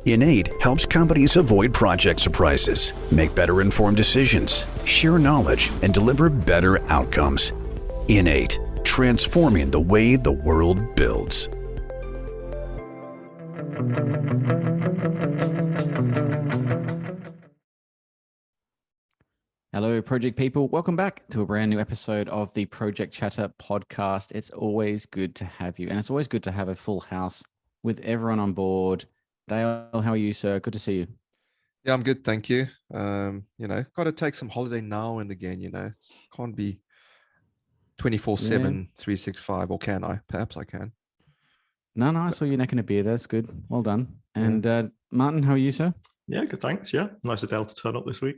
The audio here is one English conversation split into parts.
Innate helps companies avoid project surprises, make better informed decisions, share knowledge, and deliver better outcomes. Innate, transforming the way the world builds. Hello, project people. Welcome back to a brand new episode of the Project Chatter podcast. It's always good to have you, and it's always good to have a full house with everyone on board. Dale, how are you, sir? Good to see you. Yeah, I'm good, thank you. Got to take some holiday now and again, can't be 24/7, 365, or can I? Perhaps I can. No, I saw you necking a beer. That's good. Well done. And Martin, how are you, sir? Yeah, good, thanks. Yeah, nice of Dale to turn up this week.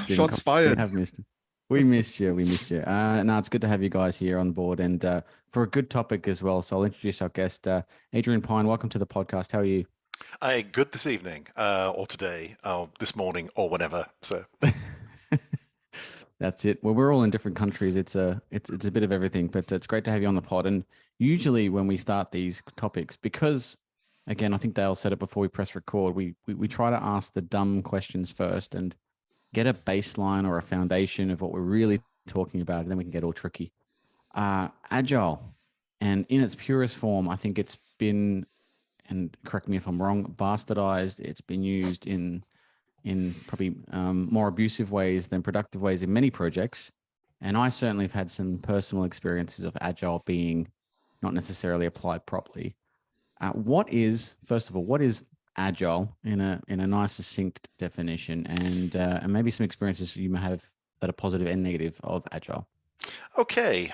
Shots fired. We have missed him. We missed you. No, it's good to have you guys here on board, and for a good topic as well. So I'll introduce our guest, Adrian Pyne. Welcome to the podcast. How are you? Good this evening, or today, or this morning, or whenever. So that's it. Well, we're all in different countries. It's a bit of everything, but it's great to have you on the pod. And usually when we start these topics, because again, I think Dale said it before we press record, we try to ask the dumb questions first and get a baseline or a foundation of what we're really talking about, and then we can get all tricky. Agile, and in its purest form, I think it's been, and correct me if I'm wrong, bastardized. It's been used in probably more abusive ways than productive ways in many projects. And I certainly have had some personal experiences of Agile being not necessarily applied properly. First of all, what is Agile in a nice, succinct definition, and maybe some experiences you may have that are positive and negative of Agile? Okay.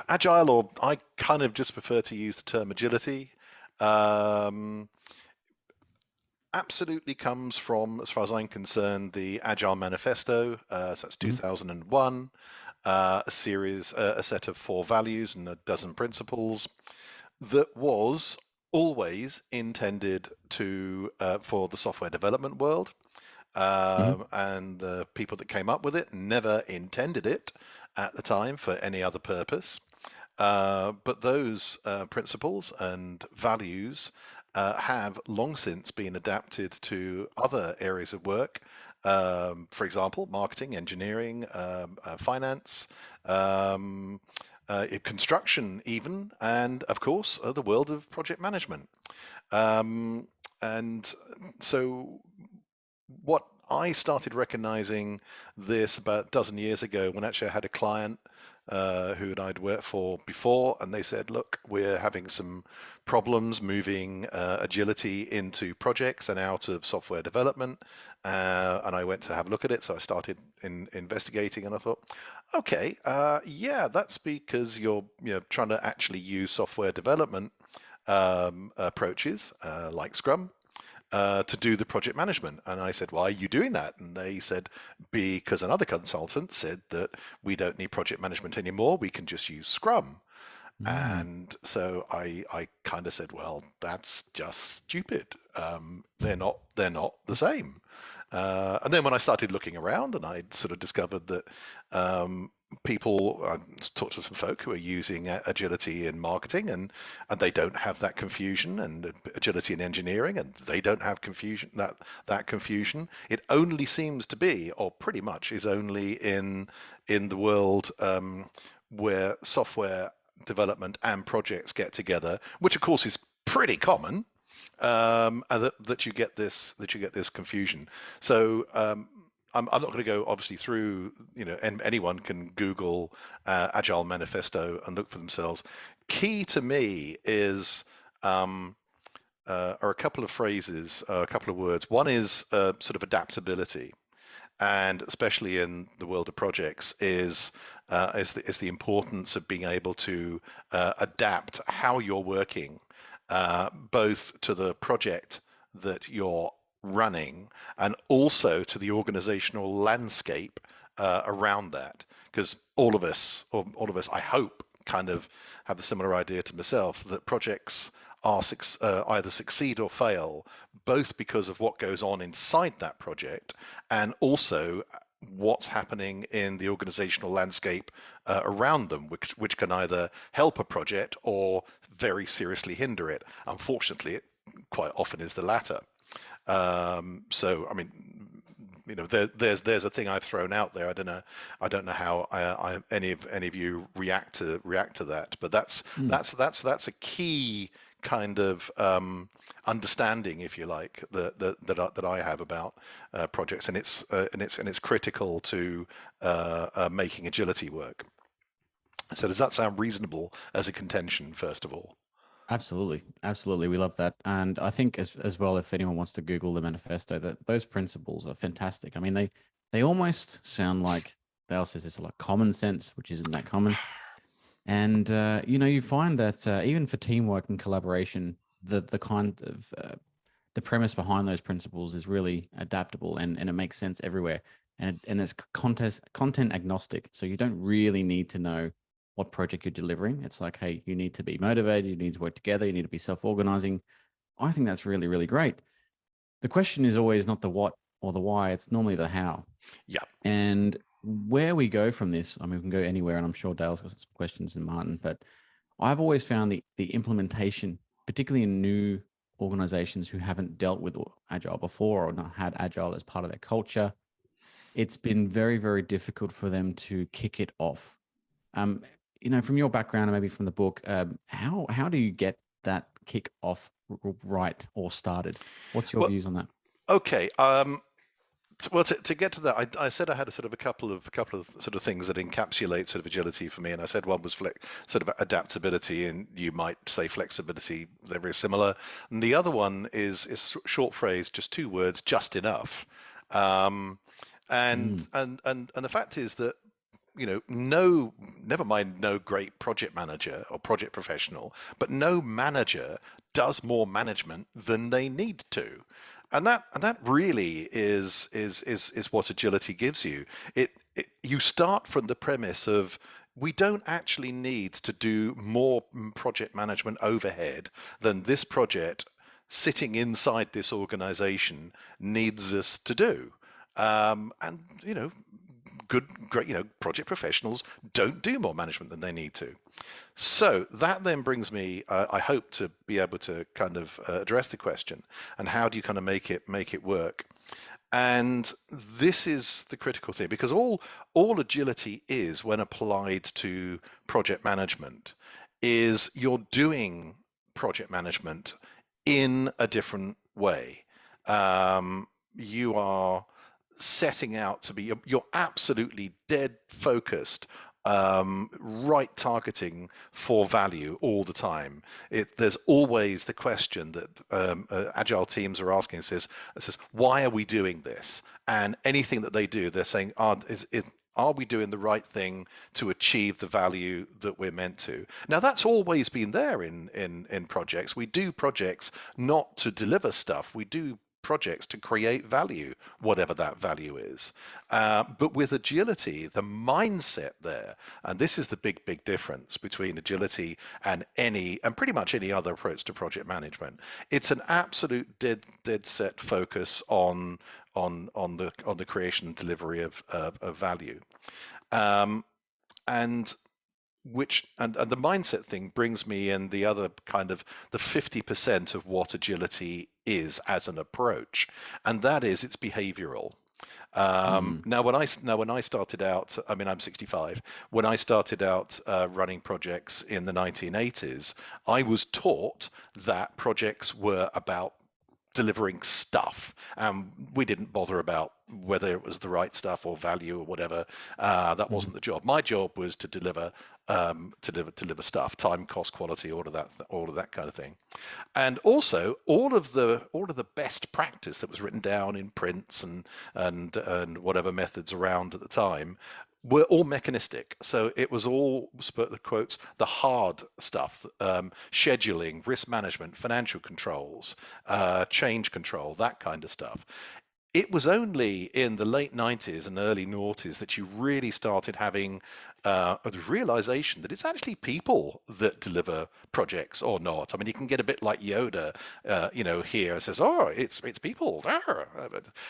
Agile, or I kind of just prefer to use the term agility, absolutely comes from, as far as I'm concerned, the Agile Manifesto. So that's 2001, a set of 4 values and a dozen principles that was always intended to for the software development world. And the people that came up with it never intended it at the time for any other purpose. But those principles and values have long since been adapted to other areas of work. For example, marketing, engineering, finance, construction even, and of course, the world of project management. And so what I started recognizing this about a dozen years ago, when actually I had a client who I'd worked for before, and they said, look, we're having some problems moving agility into projects and out of software development. And I went to have a look at it. So I started investigating, and I thought, okay, yeah, that's because you're trying to actually use software development approaches like Scrum to do the project management. And I said, why are you doing that? And they said, because another consultant said that we don't need project management anymore, we can just use Scrum. And so I kind of said, well, that's just stupid. They're not the same. And then when I started looking around, and I sort of discovered that I talked to some folk who are using agility in marketing, and they don't have that confusion, and agility in engineering, and they don't have confusion. That confusion, it only seems to be, or pretty much is only in the world where software development and projects get together, which of course is pretty common. And that you get this confusion. So I'm not going to go obviously through, and anyone can Google Agile Manifesto and look for themselves. Key to me is are a couple of phrases, a couple of words. One is sort of adaptability, and especially in the world of projects is the importance of being able to adapt how you're working, both to the project that you're running and also to the organizational landscape around that. Because all of us, I hope, kind of have a similar idea to myself, that projects are either succeed or fail, both because of what goes on inside that project and also what's happening in the organizational landscape around them, which can either help a project or very seriously hinder it. Unfortunately, it quite often is the latter. So, I mean, you know, there's a thing I've thrown out there. I don't know how any of you react to that, but that's a key kind of understanding, if you like, that I have about projects, and it's critical to making agility work. So does that sound reasonable as a contention, first of all? Absolutely. Absolutely. We love that. And I think as well, if anyone wants to Google the manifesto, that those principles are fantastic. I mean, they almost sound like, Dale says it's like common sense, which isn't that common. And, you know, you find that even for teamwork and collaboration, the kind of the premise behind those principles is really adaptable, and it makes sense everywhere. And it's content agnostic. So you don't really need to know what project you're delivering. It's like, hey, you need to be motivated, you need to work together, you need to be self-organizing. I think that's really, really great. The question is always not the what or the why, it's normally the how. Yeah. And where we go from this, I mean, we can go anywhere, and I'm sure Dale's got some questions and Martin, but I've always found the implementation, particularly in new organizations who haven't dealt with Agile before or not had Agile as part of their culture, it's been very, very difficult for them to kick it off. You know, from your background and maybe from the book, how do you get that kick off right or started? What's your views on that? Okay. Well, to get to that, I said I had a couple of sort of things that encapsulate sort of agility for me, and I said one was sort of adaptability, and you might say flexibility. They're very similar. And the other one is short phrase, just two words, just enough. And the fact is that, you know, never mind no great project manager or project professional, but no manager does more management than they need to. And that really is what agility gives you. You start from the premise of, we don't actually need to do more project management overhead than this project sitting inside this organization needs us to do. And, you know, great, you know, project professionals don't do more management than they need to. So that then brings me, I hope, to be able to kind of address the question, and how do you kind of make it work? And this is the critical thing, because all agility is, when applied to project management, is you're doing project management in a different way. You are setting out to be, you're absolutely dead focused, right targeting for value all the time. There's always the question that agile teams are asking, says, why are we doing this? And anything that they do, they're saying, are we doing the right thing to achieve the value that we're meant to? Now, that's always been there in projects. We do projects not to deliver stuff. We do projects to create value, whatever that value is. But with agility, the mindset there, and this is the big difference between agility and pretty much any other approach to project management. It's an absolute dead set focus on the creation and delivery of value. And the mindset thing brings me in the other kind of the 50% of what agility is as an approach, and that is it's behavioral. Now, when I started out, I mean, I'm 65. When I started out running projects in the 1980s, I was taught that projects were about delivering stuff, and we didn't bother about whether it was the right stuff or value or whatever. That wasn't the job. My job was to deliver stuff, time, cost, quality, all of that kind of thing. And also all of the best practice that was written down in prints and whatever methods around at the time were all mechanistic. So it was all, the quotes, the hard stuff, scheduling, risk management, financial controls, change control, that kind of stuff. It was only in the late 90s and early noughties that you really started having the realization that it's actually people that deliver projects or not. I mean, you can get a bit like Yoda, here says, "Oh, it's people,"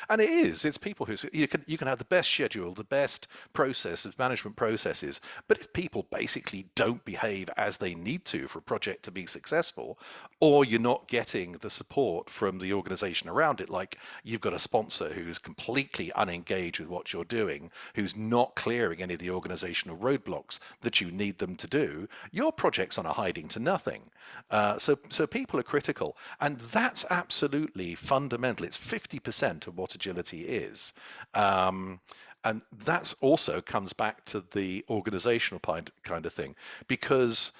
and it is. It's people who you can have the best schedule, the best processes, management processes, but if people basically don't behave as they need to for a project to be successful, or you're not getting the support from the organization around it, like you've got a sponsor who's completely unengaged with what you're doing, who's not clearing any of the organizational roadblocks that you need them to do, your project's on a hiding to nothing. So people are critical, and that's absolutely fundamental. It's 50% of what agility is. And that's also comes back to the organizational kind of thing, because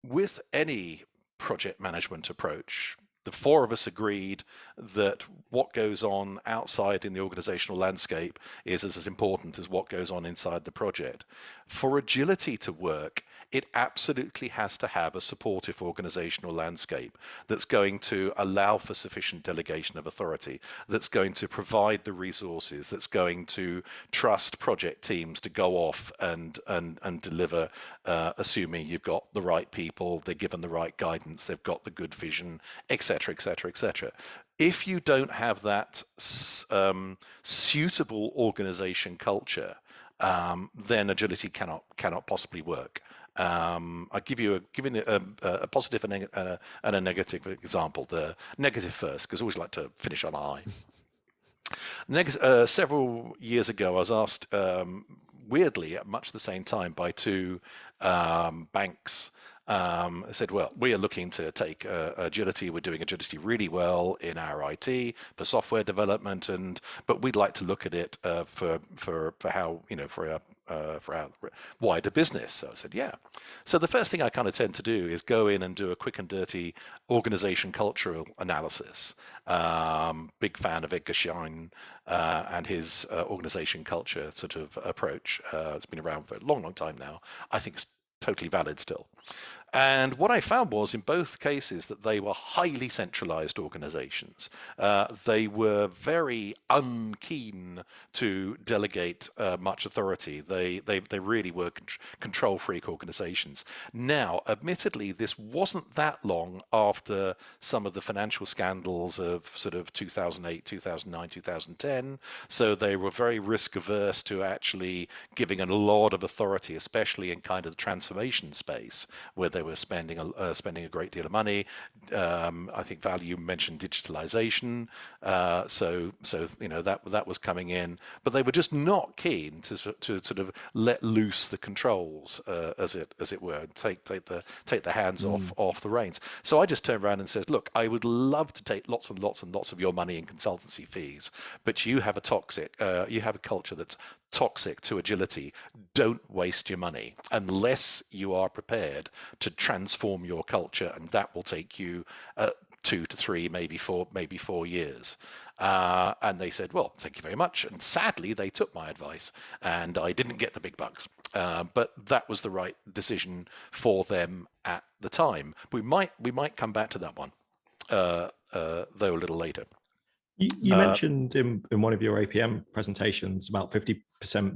with any project management approach, the four of us agreed that what goes on outside in the organizational landscape is as important as what goes on inside the project. For agility to work, it absolutely has to have a supportive organizational landscape that's going to allow for sufficient delegation of authority, that's going to provide the resources, that's going to trust project teams to go off and deliver, assuming you've got the right people, they're given the right guidance, they've got the good vision, etc., etc., etc. If you don't have that suitable organization culture, then agility cannot possibly work. I'll give you a positive and a negative example. The negative first, because I always like to finish on a high. Several years ago, I was asked, weirdly, at much the same time, by two banks. I said, well, we are looking to take agility. We're doing agility really well in our IT for software development, but we'd like to look at it for how, for our wider business. So I said, yeah. So the first thing I kind of tend to do is go in and do a quick and dirty organization cultural analysis. Big fan of Aviation and his organization culture sort of approach. It's been around for a long, long time now. I think it's totally valid still. And what I found was, in both cases, that they were highly centralized organizations. They were very unkeen to delegate much authority. They really were control freak organizations. Now, admittedly, this wasn't that long after some of the financial scandals of sort of 2008, 2009, 2010. So they were very risk averse to actually giving a lot of authority, especially in kind of the transformation space, where they were spending a great deal of money. I think Value mentioned digitalization, so that was coming in, but they were just not keen to sort of let loose the controls, as it were, and take the hands off the reins. So I just turned around and said, look, I would love to take lots and lots and lots of your money in consultancy fees, but you have a culture that's toxic to agility. Don't waste your money unless you are prepared to transform your culture, and that will take you 2 to 3, maybe 4 years. And they said, well, thank you very much. And sadly, they took my advice, and I didn't get the big bucks. But that was the right decision for them at the time. We might come back to that one, though, a little later. You mentioned in one of your APM presentations about 50%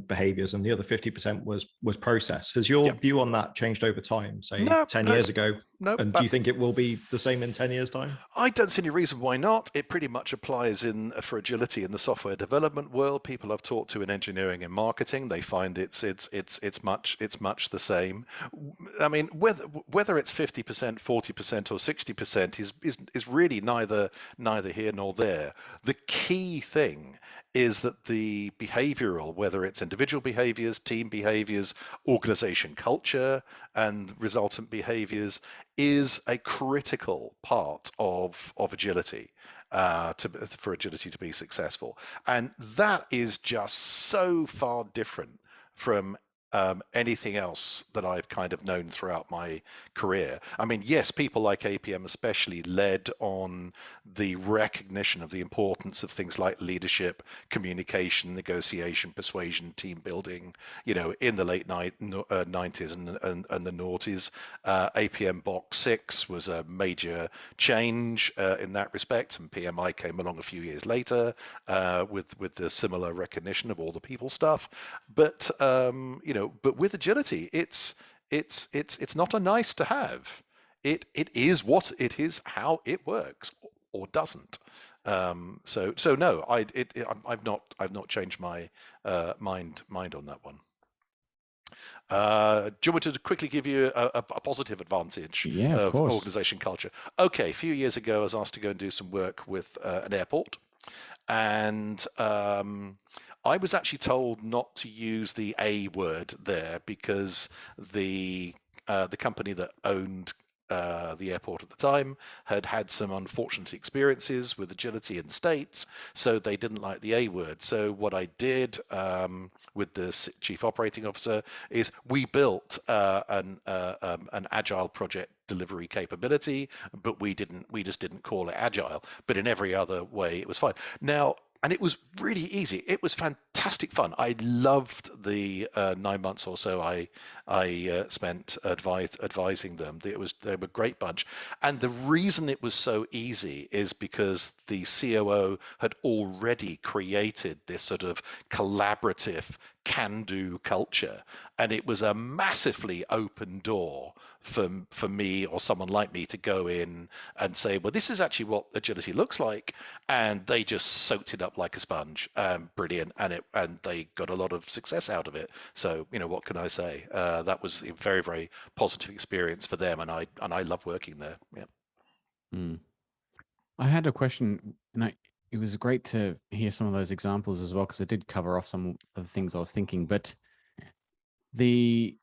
behaviors, and the other 50% was process. Has your view on that changed over time, say 10 years ago? No. And do you think it will be the same in 10 years' time? I don't see any reason why not. It pretty much applies for agility in the software development world. People I've talked to in engineering and marketing, they find it's much the same. I mean, whether it's 50%, 40%, or 60% is really neither here nor there. The key thing is that the behavioral, whether it's individual behaviors, team behaviors, organization culture, and resultant behaviors, is a critical part of agility for agility to be successful. And that is just so far different from anything else that I've kind of known throughout my career. I mean, yes, people like APM especially led on the recognition of the importance of things like leadership, communication, negotiation, persuasion, team building, in the late 90s and the noughties. APM Box 6 was a major change in that respect, and PMI came along a few years later with the similar recognition of all the people stuff. But but with agility, it's not a nice to have. It is what it is, how it works or doesn't. So no, I've not changed my mind on that one. Do you want me to quickly give you a positive advantage of course. organization culture? Okay, a few years ago, I was asked to go and do some work with an airport, and I was actually told not to use the A word there because the company that owned the airport at the time had some unfortunate experiences with agility in the States, so they didn't like the A word. So what I did with the chief operating officer is we built an agile project delivery capability, but we just didn't call it agile. But in every other way, it was fine. Now, and it was really easy. It was fantastic fun. I loved the 9 months or so I spent advising them. They were a great bunch. And the reason it was so easy is because the COO had already created this sort of collaborative can-do culture, and it was a massively open door for me or someone like me to go in and say, well, this is actually what agility looks like, and they just soaked it up like a sponge. Brilliant, and they got a lot of success out of it. So what can I say? That was a very, very positive experience for them, and I love working there. Yeah. I had a question, and it was great to hear some of those examples as well, because it did cover off some of the things I was thinking. But the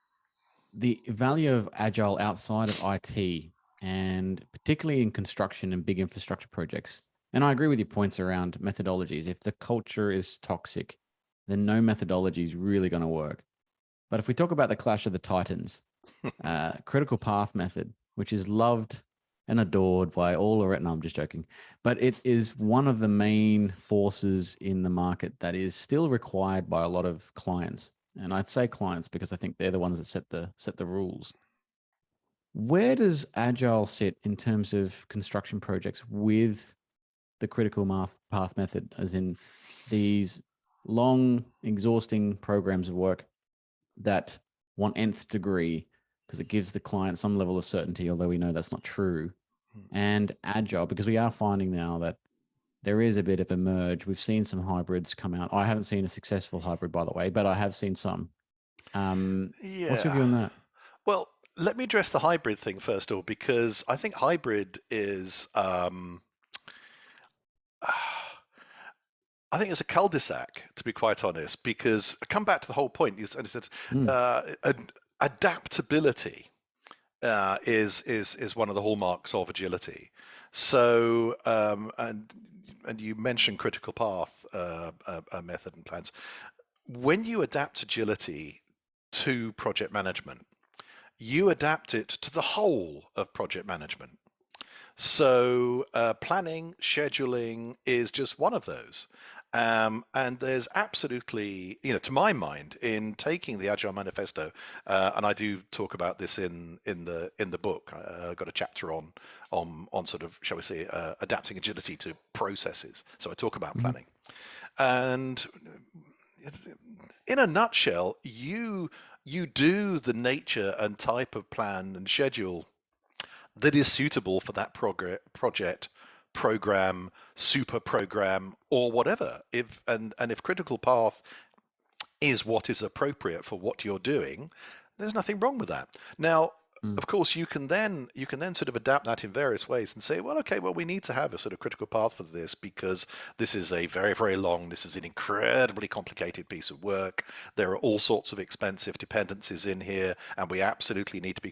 value of agile outside of IT, and particularly in construction and big infrastructure projects. And I agree with your points around methodologies. If the culture is toxic, then no methodology is really going to work. But if we talk about the clash of the titans, critical path method, which is loved and adored by all around. No, I'm just joking. But it is one of the main forces in the market that is still required by a lot of clients. And I'd say clients because I think they're the ones that set the rules. Where does Agile sit in terms of construction projects with the critical path method, as in these long, exhausting programs of work that want nth degree because it gives the client some level of certainty, although we know that's not true, and Agile, because we are finding now that there is a bit of a merge. We've seen some hybrids come out. I haven't seen a successful hybrid, by the way, but I have seen some. What's your view on that? Well, let me address the hybrid thing first of all, because I think hybrid is, I think it's a cul-de-sac, to be quite honest, because I come back to the whole point. Adaptability is one of the hallmarks of agility. So, and you mentioned critical path method and plans. When you adapt agility to project management, you adapt it to the whole of project management. So planning, scheduling is just one of those. And there's absolutely, to my mind, in taking the Agile Manifesto, and I do talk about this in the book. I got a chapter on sort of, shall we say, adapting agility to processes. So I talk about planning, and in a nutshell, you do the nature and type of plan and schedule that is suitable for that project, program, super program, or whatever. If critical path is what is appropriate for what you're doing, there's nothing wrong with that. Now, of course, you can then sort of adapt that in various ways and say, well, okay, well, we need to have a sort of critical path for this because this is a very, very long, this is an incredibly complicated piece of work. There are all sorts of expensive dependencies in here, and we absolutely need to be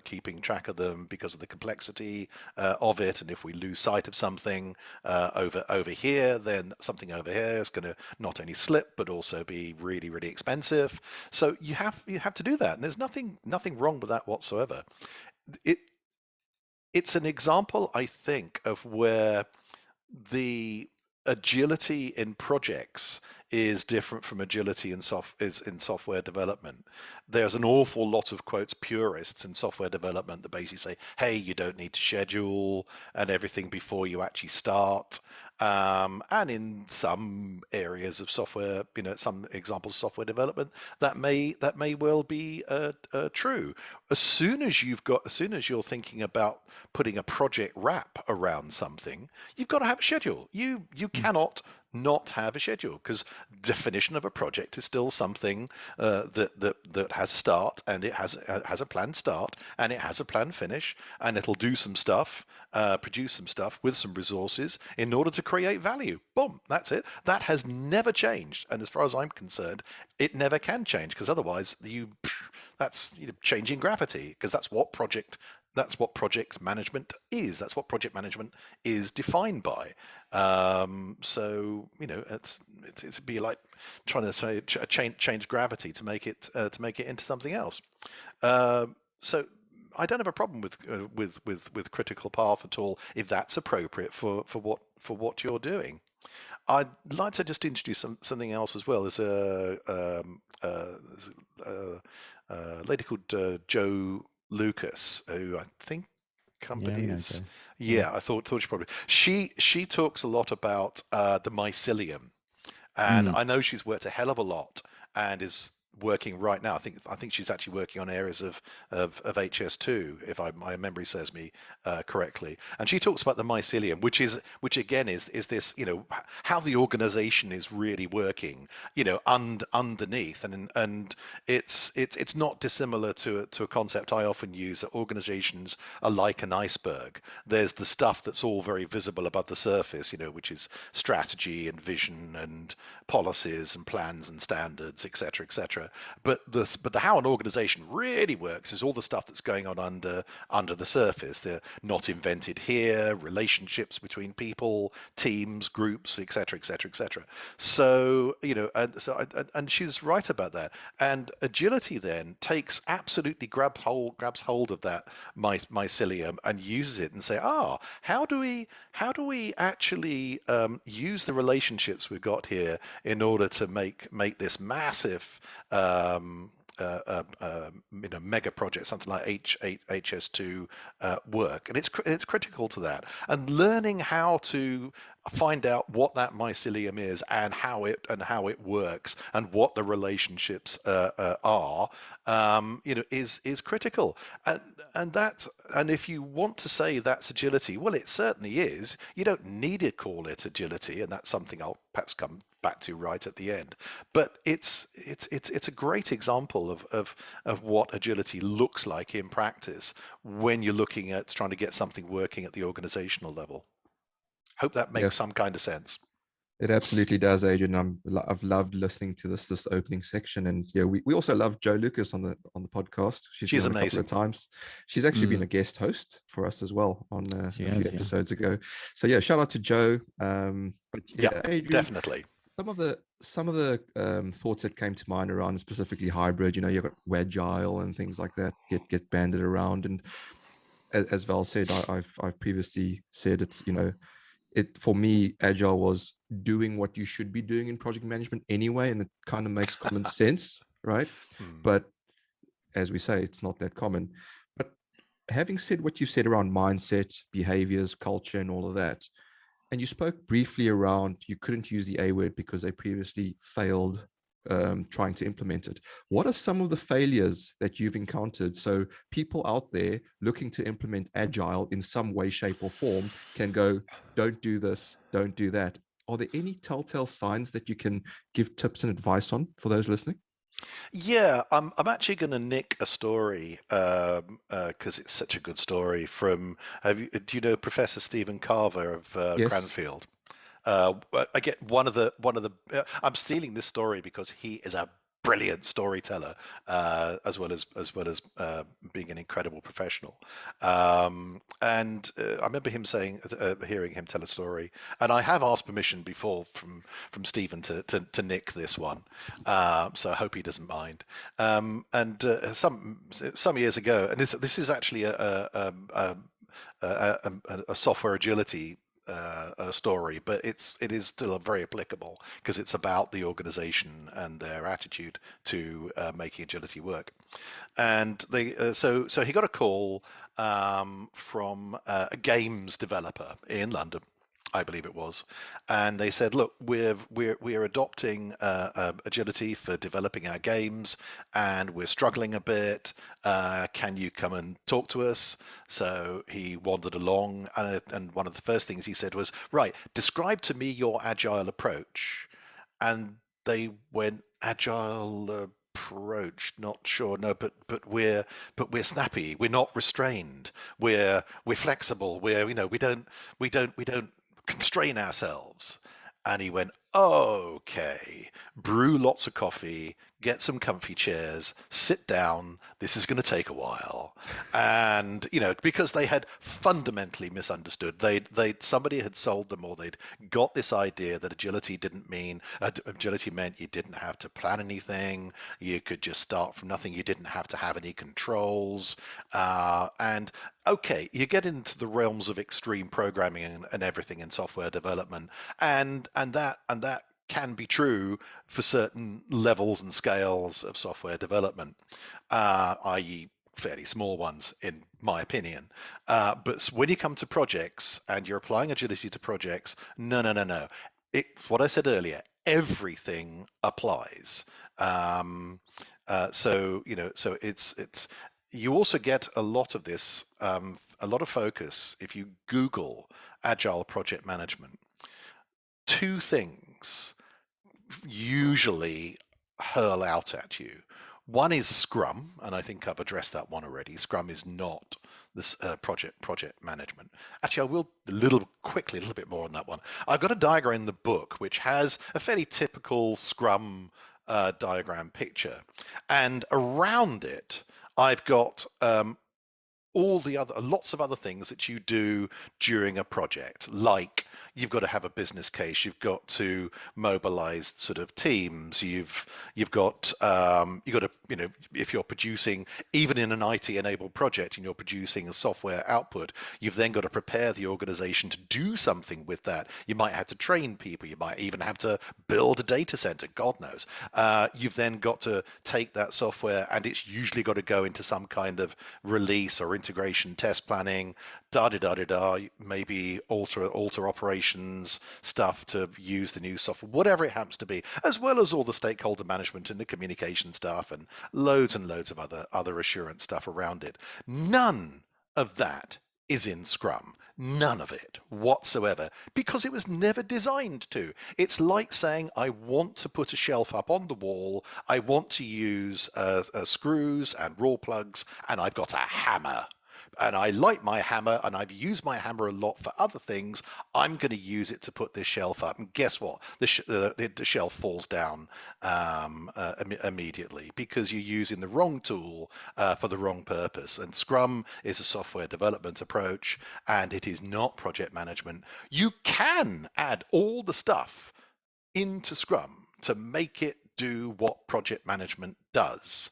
keeping track of them because of the complexity of it. And if we lose sight of something over here, then something over here is going to not only slip but also be really, really expensive. So you have to do that, and there's nothing wrong with that whatsoever. It's an example, I think, of where the agility in projects is different from agility in software development. There's an awful lot of, quotes, purists in software development that basically say, hey, you don't need to schedule and everything before you actually start. And in some areas of software, some examples of software development, that may well be true. As soon as you're thinking about putting a project wrap around something, you've got to have a schedule. You cannot not have a schedule, because definition of a project is still something that has a start, and it has a planned start, and it has a planned finish, and it'll do some stuff, produce some stuff with some resources in order to create value. Boom, that's it. That has never changed, and as far as I'm concerned, it never can change, because otherwise that's changing gravity, because that's what project management is. That's what project management is defined by. So it'd be like trying to say change gravity to make it into something else. So I don't have a problem with critical path at all, if that's appropriate for what you're doing. I'd like to just introduce something else as well. There's a lady called Joe Lucas, who I think company is. Yeah, I thought she probably. She talks a lot about the mycelium, and I know she's worked a hell of a lot and is working right now. I think she's actually working on areas of HS2, if my memory serves me correctly. And she talks about the mycelium, which again is this, how the organization is really working, underneath, and it's not dissimilar to a concept I often use, that organizations are like an iceberg. There's the stuff that's all very visible above the surface, which is strategy and vision and policies and plans and standards, etc., etc. But the how an organization really works is all the stuff that's going on under the surface. They're not invented here, relationships between people, teams, groups, etc., etc., etc. So and she's right about that. And agility then absolutely grabs hold of that mycelium and uses it and say, how do we actually use the relationships we've got here in order to make this massive mega project, something like HS2 work, and it's critical to that. And learning how to find out what that mycelium is and how it works and what the relationships are, is critical. And if you want to say that's agility, well, it certainly is. You don't need to call it agility, and that's something I'll perhaps come back to right at the end. But it's a great example of what agility looks like in practice when you're looking at trying to get something working at the organizational level. Hope that makes some kind of sense. It absolutely does, Adrian. I've loved listening to this opening section, and we also love Joe Lucas on the podcast. She's been on amazing. A couple of times. She's actually been a guest host for us as well on a few episodes ago. So shout out to Joe. Adrian, definitely. Some of the thoughts that came to mind around specifically hybrid, you've got Agile and things like that get banded around, and as Val said, I've previously said it's for me, Agile was doing what you should be doing in project management anyway, and it kind of makes common sense, right? But as we say, it's not that common. But having said what you said around mindset, behaviors, culture, and all of that, and you spoke briefly around you couldn't use the A word because they previously failed trying to implement it. What are some of the failures that you've encountered? So people out there looking to implement Agile in some way, shape, or form can go, don't do this, don't do that. Are there any telltale signs that you can give tips and advice on for those listening? Yeah, I'm actually going to nick a story because it's such a good story from. Do you know Professor Stephen Carver of Cranfield? I get one of the. I'm stealing this story because he is a brilliant storyteller, as well as being an incredible professional. And I remember him hearing him tell a story, and I have asked permission before from Stephen to nick this one, so I hope he doesn't mind. And some years ago, and this is actually a software agility story, but it is still very applicable because it's about the organization and their attitude to making agility work. And so he got a call from a games developer in London, I believe it was, and they said, "Look, we're adopting agility for developing our games, and we're struggling a bit. Can you come and talk to us?" So he wandered along, and one of the first things he said was, "Right, describe to me your agile approach." And they went, "Agile approach, not sure. No, but we're snappy. We're not restrained. We're flexible. We don't constrain ourselves." And he went, "Okay, brew lots of coffee, get some comfy chairs, sit down. This is going to take a while." And because they had fundamentally misunderstood, somebody had sold them, or they'd got this idea that agility meant you didn't have to plan anything, you could just start from nothing, you didn't have to have any controls, and okay, you get into the realms of extreme programming and everything in software development, and that can be true for certain levels and scales of software development, i.e. fairly small ones, in my opinion. But when you come to projects and you're applying agility to projects, no. It's what I said earlier. Everything applies. So it's you also get a lot of this, a lot of focus if you Google Agile Project Management. Two things usually hurl out at you. One is Scrum, and I think I've addressed that one already. Scrum is not this project management. Actually, I will a little bit more on that one. I've got a diagram in the book which has a fairly typical Scrum diagram picture, and around it I've got lots of other things that you do during a project, like you've got to have a business case, you've got to mobilize sort of teams, you've got to, if you're producing, even in an IT enabled project and you're producing a software output, you've then got to prepare the organization to do something with that. You might have to train people, you might even have to build a data center, God knows. You've then got to take that software, and it's usually got to go into some kind of release or integration, test planning, maybe alter operations stuff to use the new software, whatever it happens to be, as well as all the stakeholder management and the communication stuff and loads of other assurance stuff around it. None of that is in Scrum. None of it whatsoever, because it was never designed to. It's like saying, I want to put a shelf up on the wall, I want to use screws and raw plugs, and I've got a hammer. And I like my hammer, and I've used my hammer a lot for other things. I'm going to use it to put this shelf up. And guess what? The shelf falls down immediately, because you're using the wrong tool for the wrong purpose. And Scrum is a software development approach, and it is not project management. You can add all the stuff into Scrum to make it do what project management does.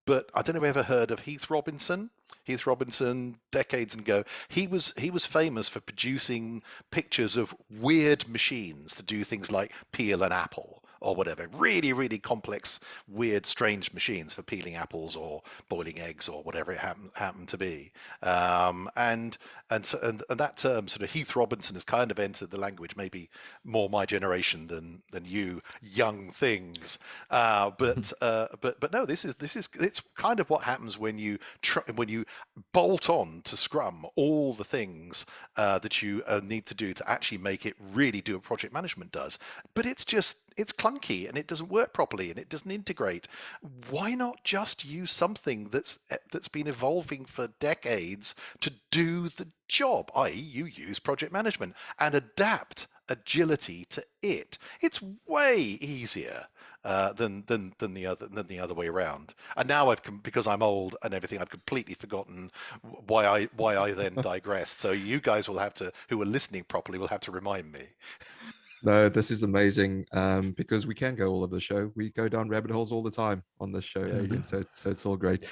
But I don't know if you've ever heard of Heath Robinson. Heath Robinson, decades ago, he was famous for producing pictures of weird machines to do things like peel an apple or whatever. Really, really complex, weird, strange machines for peeling apples or boiling eggs or whatever it happened to be. And that term, sort of Heath Robinson, has kind of entered the language, maybe more my generation than you young things. But no, it's kind of what happens when you bolt on to Scrum all the things that you need to do to actually make it really do what project management does. But it's clunky, and it doesn't work properly, and it doesn't integrate. Why not just use something that's been evolving for decades to do the job, i.e. you use project management and adapt agility to it? It's way easier than the other way around. And now because I'm old and everything, I've completely forgotten why I then digressed. So you guys who are listening properly, will have to remind me. No, this is amazing, because we can go all over the show. We go down rabbit holes all the time on this show, Adrian. So it's all great.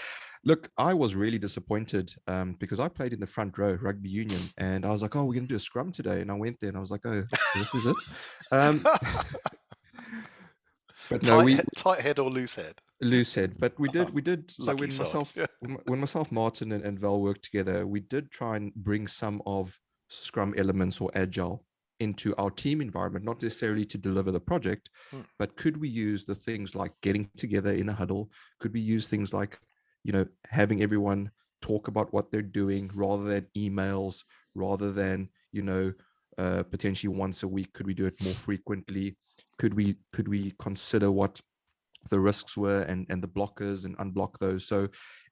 Look, I was really disappointed because I played in the front row rugby union, and I was like, "Oh, we're going to do a Scrum today," and I went there and I was like, "Oh, this is it." But no, tight head or loose head? Loose head. But we did. So Lucky when myself, Martin, and Val worked together, we did try and bring some of Scrum elements or Agile into our team environment, not necessarily to deliver the project, but could we use the things like getting together in a huddle? Could we use things like, having everyone talk about what they're doing rather than emails, rather than, potentially once a week? Could we do it more frequently? Could we consider what the risks were and the blockers and unblock those? So,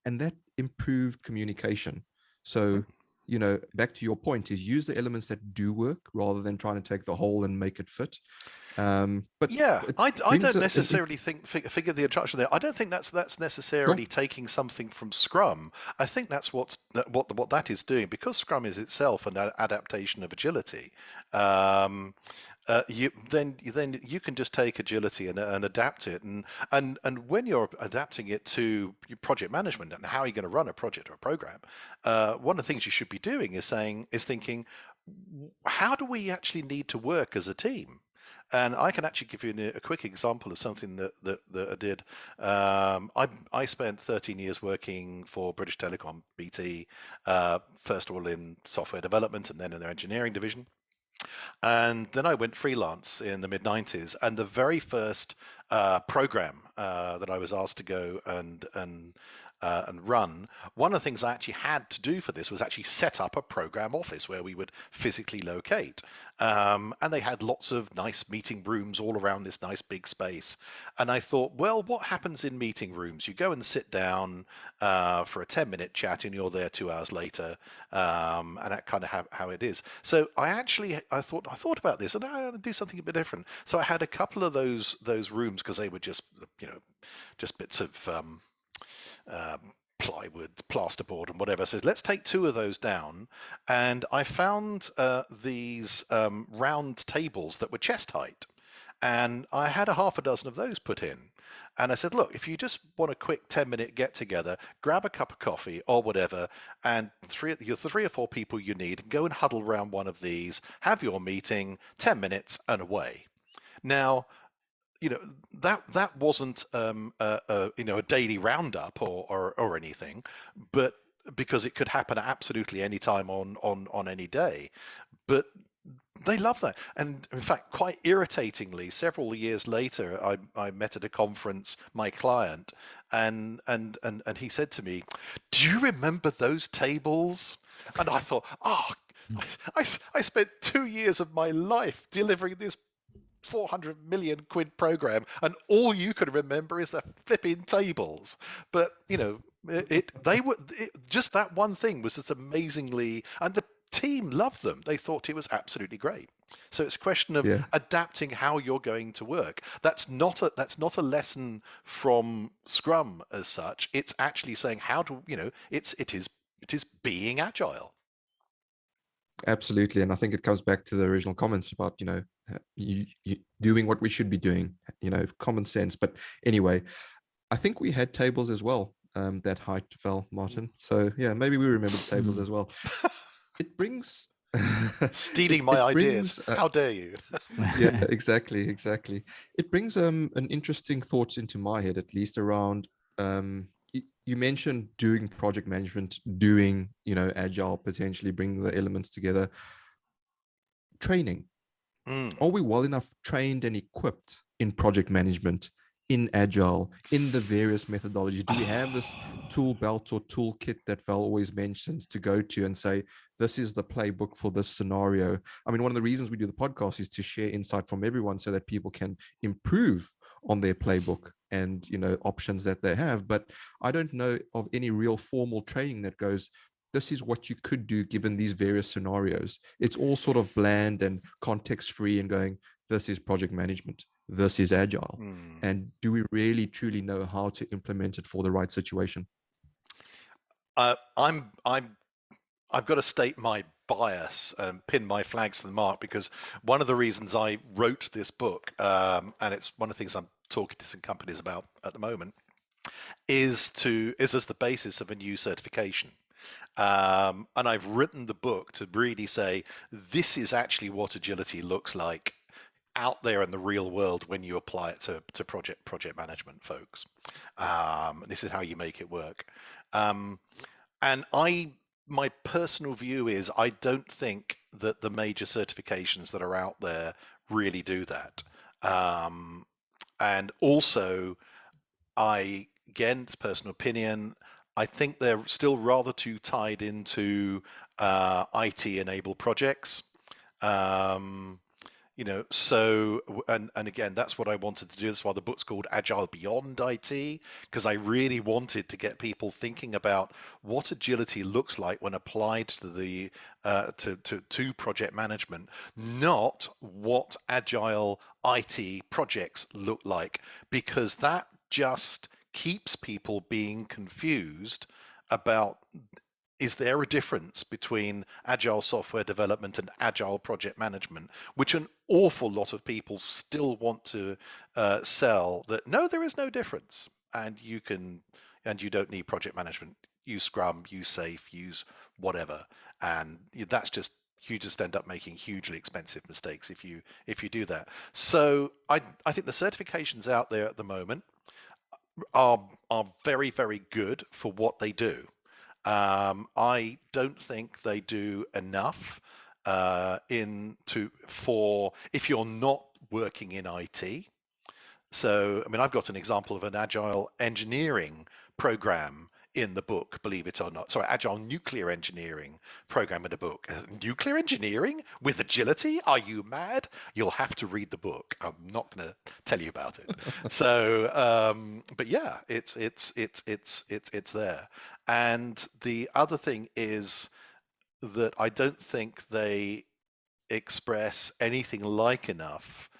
and that improved communication. So, back to your point, is use the elements that do work rather than trying to take the whole and make it fit. But yeah, I don't necessarily figure the instruction there. I don't think that's necessarily taking something from Scrum. I think that's what that is doing, because Scrum is itself an adaptation of agility. You can just take agility and adapt it, and when you're adapting it to project management and how you're going to run a project or a program, one of the things you should be doing is thinking, how do we actually need to work as a team? And I can actually give you a quick example of something that I did. I spent 13 years working for British Telecom, BT, first of all in software development and then in their engineering division. And then I went freelance in the mid-90s, and the very first program that I was asked to go and run, one of the things I actually had to do for this was actually set up a program office where we would physically locate. And they had lots of nice meeting rooms all around this nice big space. And I thought, well, what happens in meeting rooms? You go and sit down for a 10-minute chat, and you're there 2 hours later. And that kind of how it is. So I thought about this, and I had to do something a bit different. So I had a couple of those rooms, because they were just bits of plywood, plasterboard, and whatever. So let's take 2 of those down, and I found these round tables that were chest height, and I had a half a dozen of those put in. And I said, look, if you just want a quick 10-minute get together, grab a cup of coffee or whatever, and the 3 or 4 people you need, and go and huddle around one of these, have your meeting, 10 minutes and away. Now, that wasn't a daily roundup or anything, but because it could happen at absolutely any time on any day. But they love that. And in fact, quite irritatingly, several years later, I met at a conference my client, and he said to me, "Do you remember those tables?" And I thought, I spent 2 years of my life delivering this 400 million quid program, and all you can remember is the flipping tables. But just that one thing was just amazingly, and the team loved them. They thought it was absolutely great. So it's a question of adapting how you're going to work. That's not a lesson from Scrum as such. It's actually saying how to, it is being agile. Absolutely. And I think it comes back to the original comments about, you doing what we should be doing, common sense. But anyway, I think we had tables as well, that height fell, Martin. So yeah, maybe we remember the tables as well. It brings stealing my ideas. How dare you? Yeah, exactly. It brings an interesting thought into my head, at least around you mentioned doing project management, doing agile, potentially bringing the elements together. Training. Are we well enough trained and equipped in project management, in agile, in the various methodologies? Do we have this tool belt or toolkit that Val always mentions to go to and say, this is the playbook for this scenario? I mean, one of the reasons we do the podcast is to share insight from everyone so that people can improve on their playbook and options that they have. But I don't know of any real formal training that goes, this is what you could do given these various scenarios. It's all sort of bland and context free and going, this is project management, this is agile. And do we really truly know how to implement it for the right situation? I've got to state my bias and pin my flags to the mark, because one of the reasons I wrote this book, and it's one of the things I'm talking to some companies about at the moment, is as the basis of a new certification. And I've written the book to really say, this is actually what agility looks like out there in the real world when you apply it to project management folks. This is how you make it work. And my personal view is, I don't think that the major certifications that are out there really do that. And also, again, it's personal opinion, I think they're still rather too tied into IT-enabled projects. So, and again, that's what I wanted to do. That's why the book's called Agile Beyond IT, because I really wanted to get people thinking about what agility looks like when applied to the to project management, not what agile IT projects look like, because that just keeps people being confused about, is there a difference between agile software development and agile project management, which an awful lot of people still want to sell that no, there is no difference, and you don't need project management. Use Scrum, use Safe, use whatever, and that's just, you just end up making hugely expensive mistakes if you do that. So I think the certifications out there at the moment are very, very good for what they do. I don't think they do enough if you're not working in IT. So, I mean, I've got an example of an agile engineering program in the book, believe it or not. Sorry, agile nuclear engineering program in the book. Nuclear engineering with agility? Are you mad? You'll have to read the book. I'm not going to tell you about it. So, but yeah, it's there. And the other thing is that I don't think they express anything like enough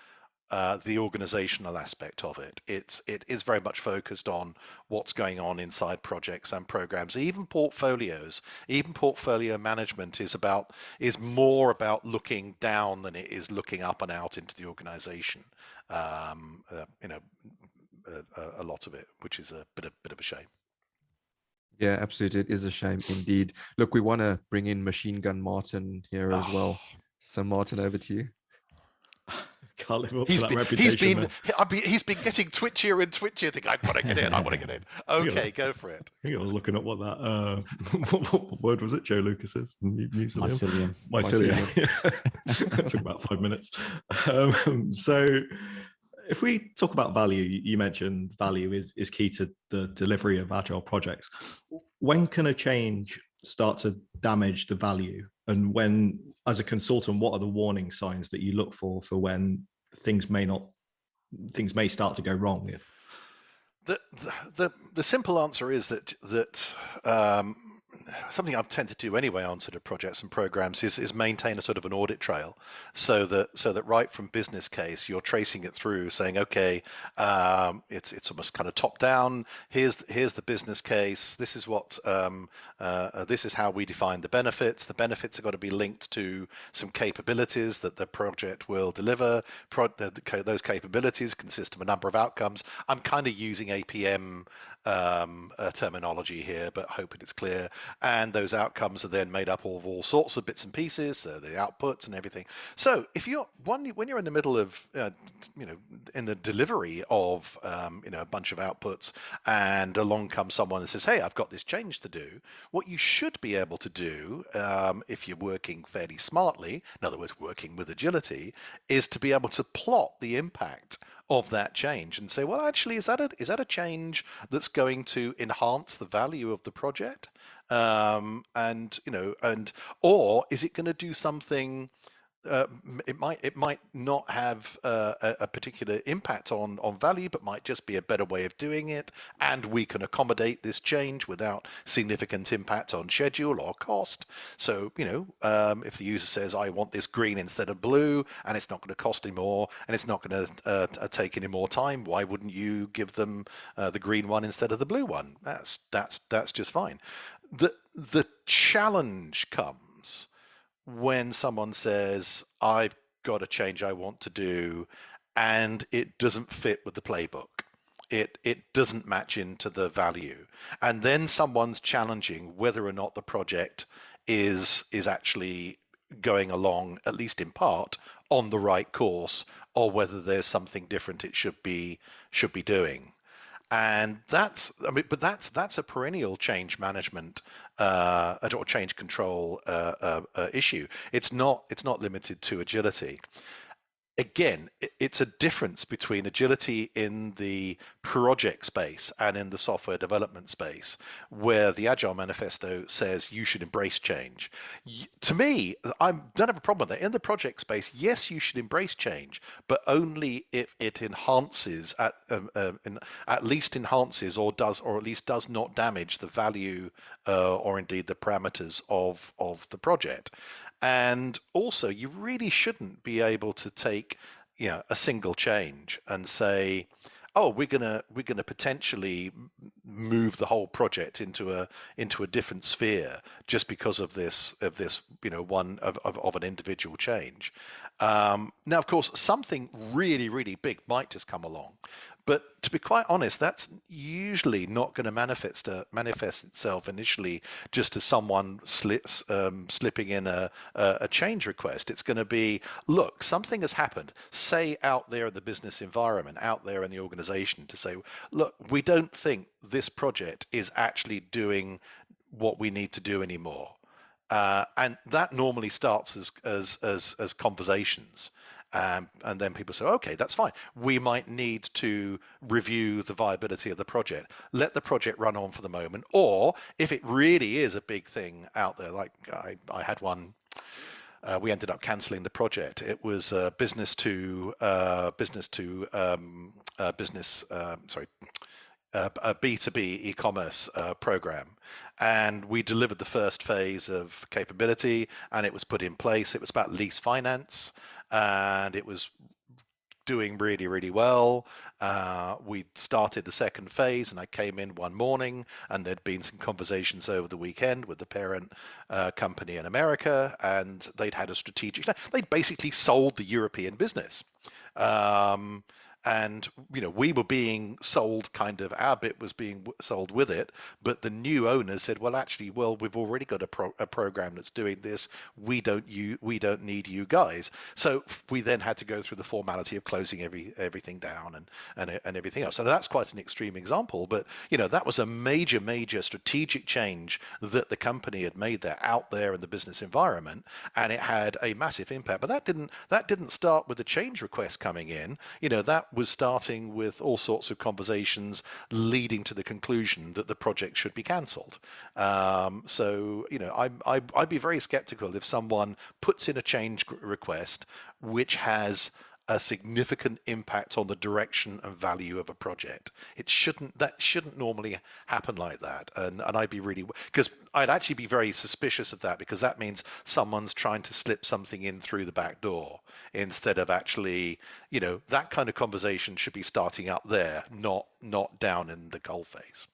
the organizational aspect of it. It is very much focused on what's going on inside projects and programs, even portfolios. Even portfolio management is more about looking down than it is looking up and out into the organization. A lot of it, which is a bit of a shame. Yeah, absolutely. It is a shame indeed. Look, we want to bring in Machine Gun Martin here as well. So Martin, over to you. Can't live up to that reputation. He's been getting twitchier and twitchier. Think, I want to get in. I want to get in. Okay, go for it. I think I was looking at what that what word was it? Joe Lucas's mycelium. It took about 5 minutes. So, if we talk about value, you mentioned value is key to the delivery of agile projects. When can a change start to damage the value? And when, as a consultant, what are the warning signs that you look for when things may start to go wrong? The simple answer is that something I've tended to do anyway on sort of projects and programs is maintain a sort of an audit trail, so that right from business case you're tracing it through, saying, okay, it's almost kind of top down. Here's the business case. This is what this is how we define the benefits. The benefits have got to be linked to some capabilities that the project will deliver. Those capabilities consist of a number of outcomes. I'm kind of using APM terminology here, but hoping it's clear. And those outcomes are then made up of all sorts of bits and pieces, so the outputs and everything. So if when you're in the middle of in the delivery of a bunch of outputs, and along comes someone and says, hey, I've got this change to do, what you should be able to do, if you're working fairly smartly, in other words working with agility, is to be able to plot the impact of that change and say, well, actually, is that a change that's going to enhance the value of the project, or is it going to do something? It might not have a particular impact on value, but might just be a better way of doing it, and we can accommodate this change without significant impact on schedule or cost. So if the user says, I want this green instead of blue, and it's not going to cost any more, and it's not going to take any more time, why wouldn't you give them the green one instead of the blue one? That's just fine. The challenge comes when someone says, I've got a change I want to do, and it doesn't fit with the playbook. It doesn't match into the value. And then someone's challenging whether or not the project is actually going along, at least in part, on the right course, or whether there's something different it should be doing. And that's a perennial change management or change control issue. It's not limited to agility. Again, it's a difference between agility in the project space and in the software development space, where the Agile Manifesto says you should embrace change. To me, I don't have a problem with that. In the project space, yes, you should embrace change, but only if it enhances, at least enhances, or at least does not damage the value or indeed the parameters of the project. And also, you really shouldn't be able to take, a single change and say, oh, we're gonna potentially move the whole project into a different sphere just because of this one of an individual change. Now, of course, something really, really big might just come along. But to be quite honest, that's usually not going to manifest itself initially just as someone slipping in a change request. It's going to be, look, something has happened, say out there in the business environment, out there in the organization, to say, look, we don't think this project is actually doing what we need to do anymore. And that normally starts as conversations. And then people say, okay, that's fine. We might need to review the viability of the project. Let the project run on for the moment. Or if it really is a big thing out there, like I had one, we ended up cancelling the project. It was business to business, a B2B e-commerce program, and we delivered the first phase of capability, and it was put in place. It was about lease finance, and it was doing really, really well. We started the second phase, and I came in one morning, and there'd been some conversations over the weekend with the parent company in America, and they'd had a strategic. They'd basically sold the European business. And we were being sold, kind of our bit was being sold with it, but the new owners said, well, actually, we've already got a program that's doing this. We don't need you guys. So we then had to go through the formality of closing everything down and everything else. So that's quite an extreme example, but that was a major strategic change that the company had made there out there in the business environment, and it had a massive impact. But that didn't start with the change request coming in. That was starting with all sorts of conversations leading to the conclusion that the project should be cancelled. So I'd be very skeptical if someone puts in a change request which has a significant impact on the direction and value of a project. That shouldn't normally happen like that. And I'd be because I'd actually be very suspicious of that, because that means someone's trying to slip something in through the back door instead of actually, that kind of conversation should be starting up there, not down in the coalface.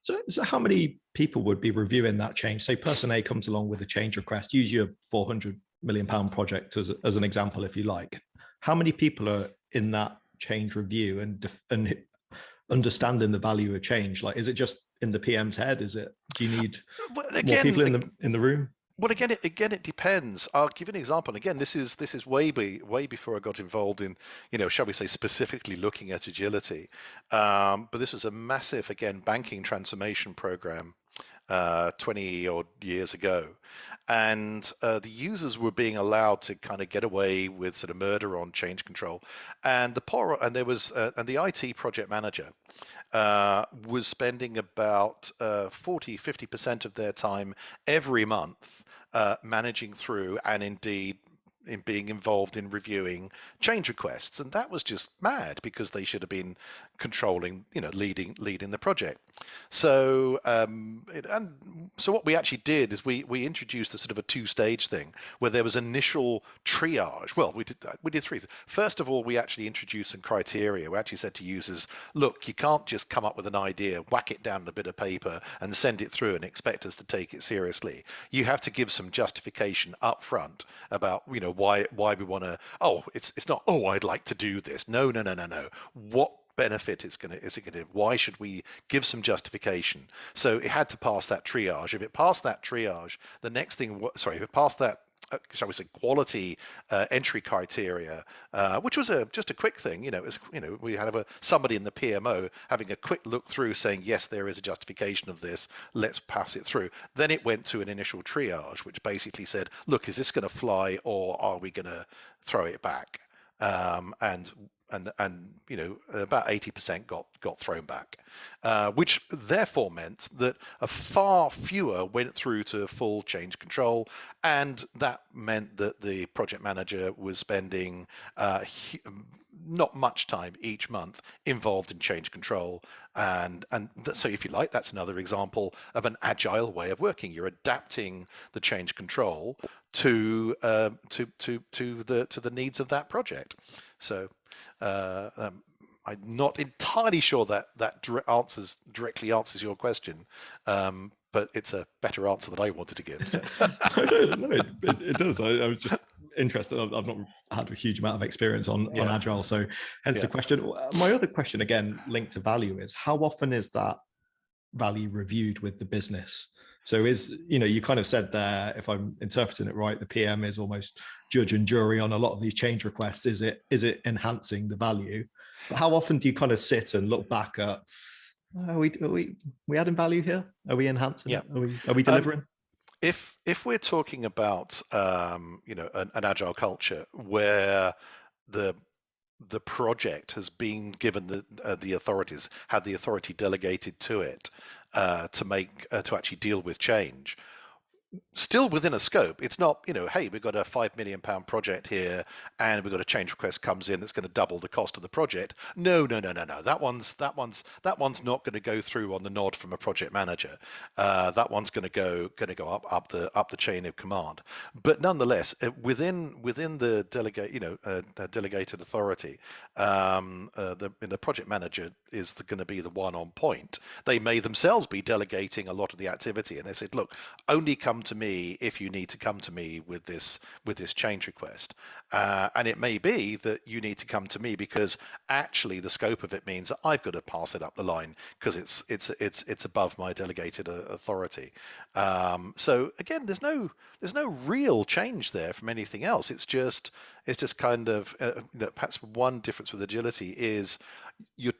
So how many people would be reviewing that change? Say person A comes along with a change request, use your £400 million project as an example, if you like. How many people are in that change review and understanding the value of change? Like, is it just in the PM's head? Do you need more people in the room? Well, again, it depends. I'll give you an example. Again, this is way before I got involved in, shall we say, specifically looking at agility. But this was a massive, again, banking transformation program 20 odd years ago, and the users were being allowed to kind of get away with sort of murder on change control, and the IT project manager was spending about 40-50% of their time every month managing through, and indeed in being involved in reviewing change requests. And that was just mad, because they should have been controlling, leading the project. So so what we actually did is we introduced a sort of a two-stage thing where there was initial triage. Well, we did three. First of all, we actually introduced some criteria. We actually said to users, look, you can't just come up with an idea, whack it down on a bit of paper and send it through and expect us to take it seriously. You have to give some justification up front about, why we want to, it's not, I'd like to do this. No. What benefit is it going to, why should we give some justification? So it had to pass that triage. If it passed that triage, the next thing, if it passed that shall we say, quality entry criteria, which was just a quick thing. It was, we had somebody in the PMO having a quick look through, saying yes, there is a justification of this. Let's pass it through. Then it went to an initial triage, which basically said, look, is this going to fly, or are we going to throw it back? And about 80% got thrown back, which therefore meant that a far fewer went through to full change control, and that meant that the project manager was spending not much time each month involved in change control, and so, if you like, that's another example of an agile way of working. You're adapting the change control to the needs of that project. So I'm not entirely sure that directly answers your question, but it's a better answer than I wanted to give. So. No, it does. I was just interested. I've not had a huge amount of experience on Agile, so hence the question. My other question, again linked to value, is how often is that value reviewed with the business? So you kind of said there, if I'm interpreting it right, the PM is almost judge and jury on a lot of these change requests. Is it enhancing the value? But how often do you kind of sit and look back at, are we adding value here? Are we enhancing it? Are we delivering? If we're talking about an agile culture where the project has been given the authorities, had the authority delegated to it to actually deal with change, still within a scope. It's not, hey, we've got a £5 million project here and we've got a change request comes in that's going to double the cost of the project. No. That one's not going to go through on the nod from a project manager. That one's going to go up the chain of command. But nonetheless, within the delegated authority, the project manager is going to be the one on point. They may themselves be delegating a lot of the activity, and they said, look, only come to me if you need to come to me with this change request, and it may be that you need to come to me because actually the scope of it means that I've got to pass it up the line because it's above my delegated authority. So again, there's no real change there from anything else. It's just kind of perhaps one difference with agility is you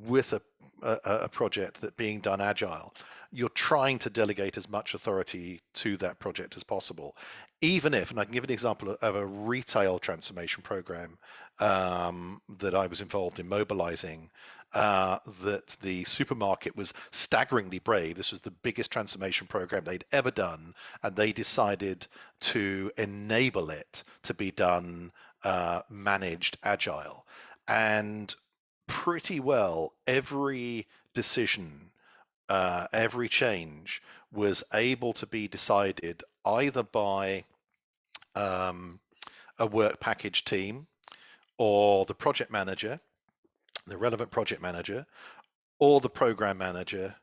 with a project that being done agile, you're trying to delegate as much authority to that project as possible, even if, and I can give an example of a retail transformation program that I was involved in mobilizing, that the supermarket was staggeringly brave. This was the biggest transformation program they'd ever done, and they decided to enable it to be done managed agile. And pretty well every decision, every change was able to be decided either by a work package team or the project manager, the relevant project manager, or the program manager,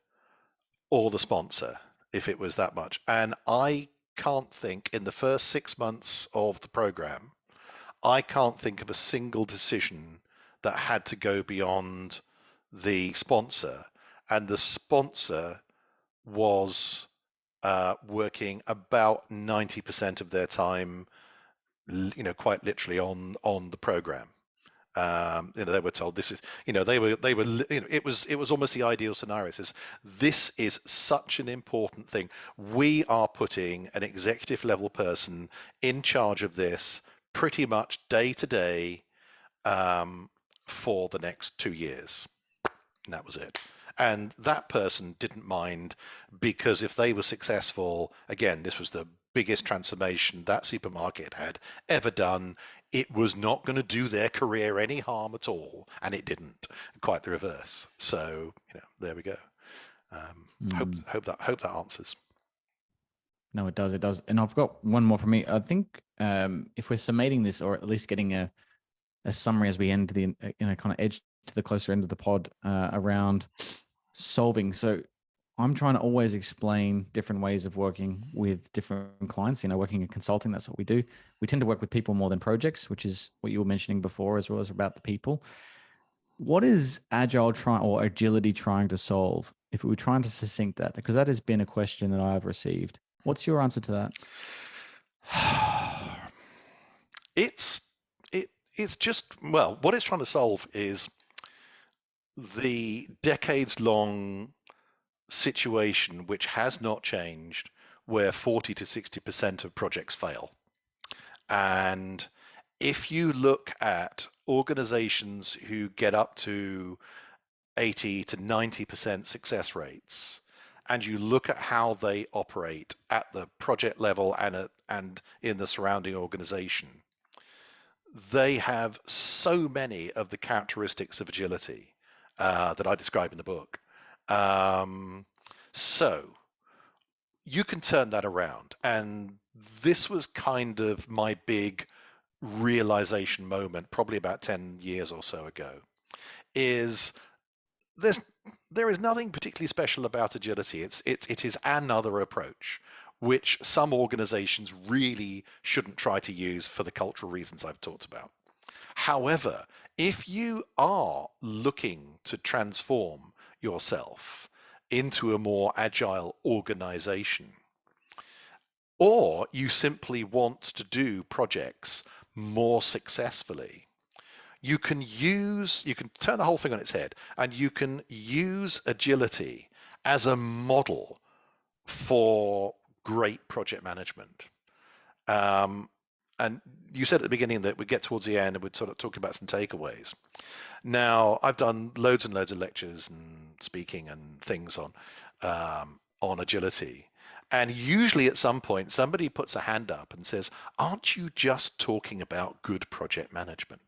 or the sponsor, if it was that much. And I can't think, in the first 6 months of the program, I can't think of a single decision that had to go beyond the sponsor, and the sponsor was working about 90% of their time, quite literally on the program. They were told this is, it was almost the ideal scenario. It says, this is such an important thing. We are putting an executive level person in charge of this pretty much day to day for the next 2 years. And that was it. And that person didn't mind, because if they were successful, again, this was the biggest transformation that supermarket had ever done. It was not going to do their career any harm at all, and it didn't. Quite the reverse. So, there we go. Hope that answers. No, it does. It does. And I've got one more from me. I think if we're summating this, or at least getting a summary as we end to the kind of edge to the closer end of the pod around solving. So I'm trying to always explain different ways of working with different clients. Working in consulting, that's what we do. We tend to work with people more than projects, which is what you were mentioning before, as well as about the people. What is agility trying to solve? If we were trying to succinct that, because that has been a question that I've received. What's your answer to that? it's just, well, what it's trying to solve is the decades-long situation which has not changed, where 40 to 60% of projects fail. And if you look at organizations who get up to 80 to 90% success rates, and you look at how they operate at the project level and in the surrounding organization, they have so many of the characteristics of agility that I describe in the book. So you can turn that around. And this was kind of my big realization moment, probably about 10 years or so ago, is there is nothing particularly special about agility. It is another approach which some organizations really shouldn't try to use for the cultural reasons I've talked about. However, if you are looking to transform yourself into a more agile organization, or you simply want to do projects more successfully, you can turn the whole thing on its head, and you can use agility as a model for great project management. And you said at the beginning that we'd get towards the end and we'd sort of talk about some takeaways. Now, I've done loads and loads of lectures and speaking and things on agility. And usually at some point, somebody puts a hand up and says, "Aren't you just talking about good project management?"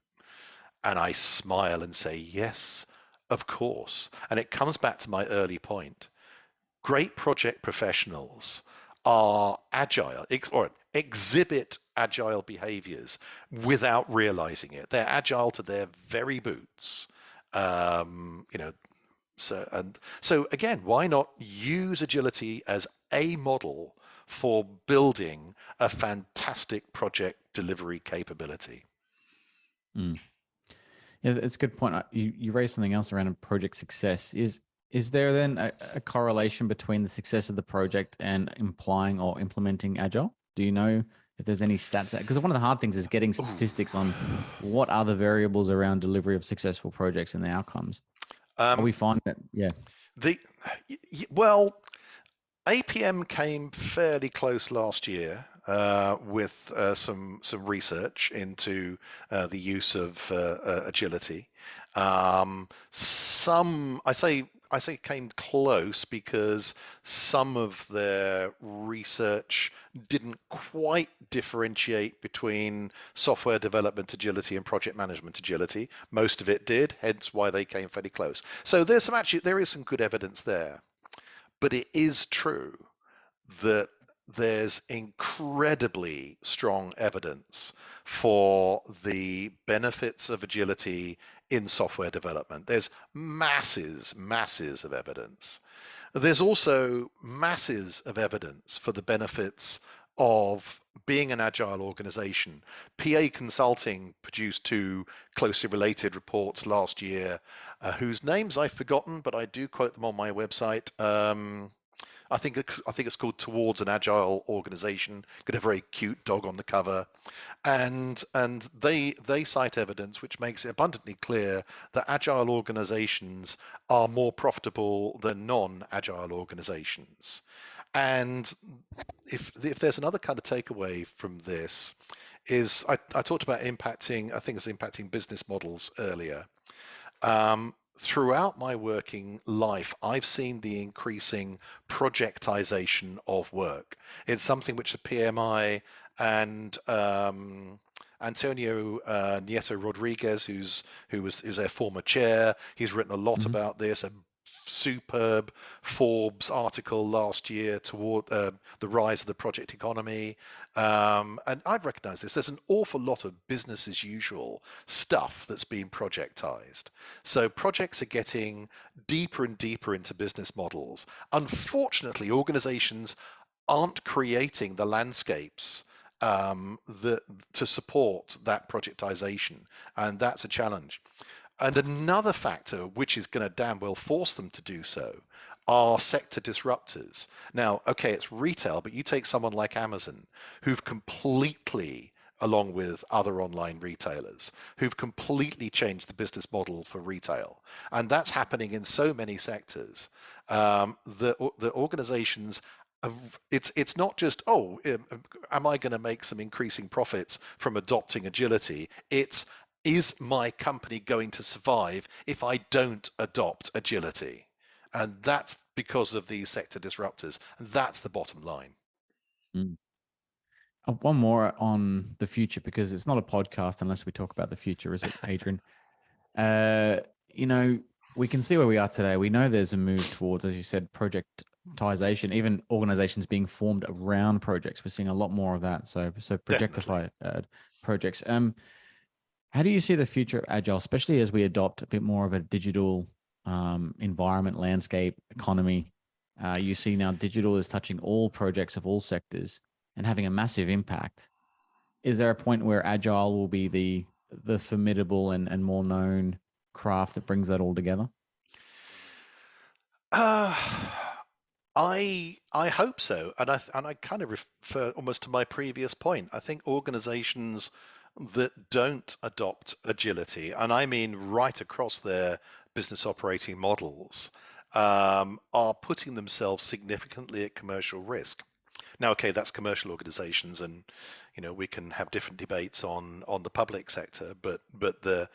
And I smile and say, "Yes, of course." And it comes back to my early point. Great project professionals are agile, or exhibit agile behaviors without realizing it. They're agile to their very boots. So again, why not use agility as a model for building a fantastic project delivery capability? Mm. Yeah, that's a good point. You raised something else around project success. Is there then a correlation between the success of the project and implying or implementing Agile? Do you know if there's any stats? Because one of the hard things is getting statistics on what are the variables around delivery of successful projects and the outcomes. Are we finding that? Yeah. Well, APM came fairly close last year with some research into the use of agility. I say came close because some of their research didn't quite differentiate between software development agility and project management agility. Most of it did, hence why they came fairly close. So there is some good evidence there. But it is true that there's incredibly strong evidence for the benefits of agility in software development. There's masses of evidence. There's also masses of evidence for the benefits of being an agile organization. PA Consulting produced 2 closely related reports last year, whose names I've forgotten, but I do quote them on my website. I think it's called Towards an Agile Organization. Got a very cute dog on the cover, and they cite evidence which makes it abundantly clear that agile organizations are more profitable than non-agile organizations. And if there's another kind of takeaway from this, is I talked about impacting business models earlier. Throughout my working life, I've seen the increasing projectization of work. It's something which the PMI and Antonio Nieto Rodriguez, who's their former chair, he's written a lot about this. A superb Forbes article last year toward the rise of the project economy. And I've recognized this. There's an awful lot of business as usual stuff that's being projectized. So projects are getting deeper and deeper into business models. Unfortunately, organizations aren't creating the landscapes to support that projectization. And that's a challenge. And another factor, which is going to damn well force them to do so, are sector disruptors. Now, okay, it's retail, but you take someone like Amazon, who've completely along with other online retailers who've completely changed the business model for retail. And that's happening in so many sectors. The organizations, it's not just, oh, am I going to make some increasing profits from adopting agility? It's, is my company going to survive if I don't adopt agility? And that's because of these sector disruptors. And that's the bottom line. Mm. One more on the future, because it's not a podcast unless we talk about the future, is it, Adrian? We can see where we are today. We know there's a move towards, as you said, projectization, even organizations being formed around projects. We're seeing a lot more of that. So projectify projects. How do you see the future of Agile, especially as we adopt a bit more of a digital environment, landscape, economy? You see now digital is touching all projects of all sectors and having a massive impact. Is there a point where Agile will be the formidable and more known craft that brings that all together? I hope so, and I kind of refer almost to my previous point. I think organizations that don't adopt agility, and I mean right across their business operating models, are putting themselves significantly at commercial risk. Now, okay, that's commercial organizations, and we can have different debates on the public sector, but the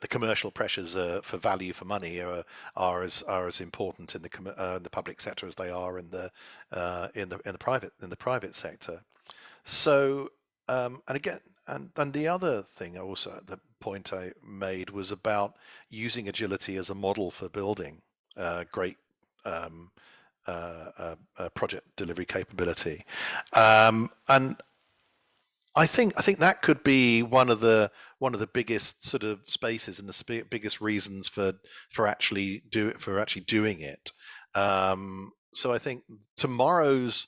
commercial pressures for value for money are as important in the public sector as they are in the private sector. So and again, and the other thing also, the point I made was about using agility as a model for building great project delivery capability, and I think that could be one of the biggest sort of spaces and the biggest reasons for actually doing it. So I think tomorrow's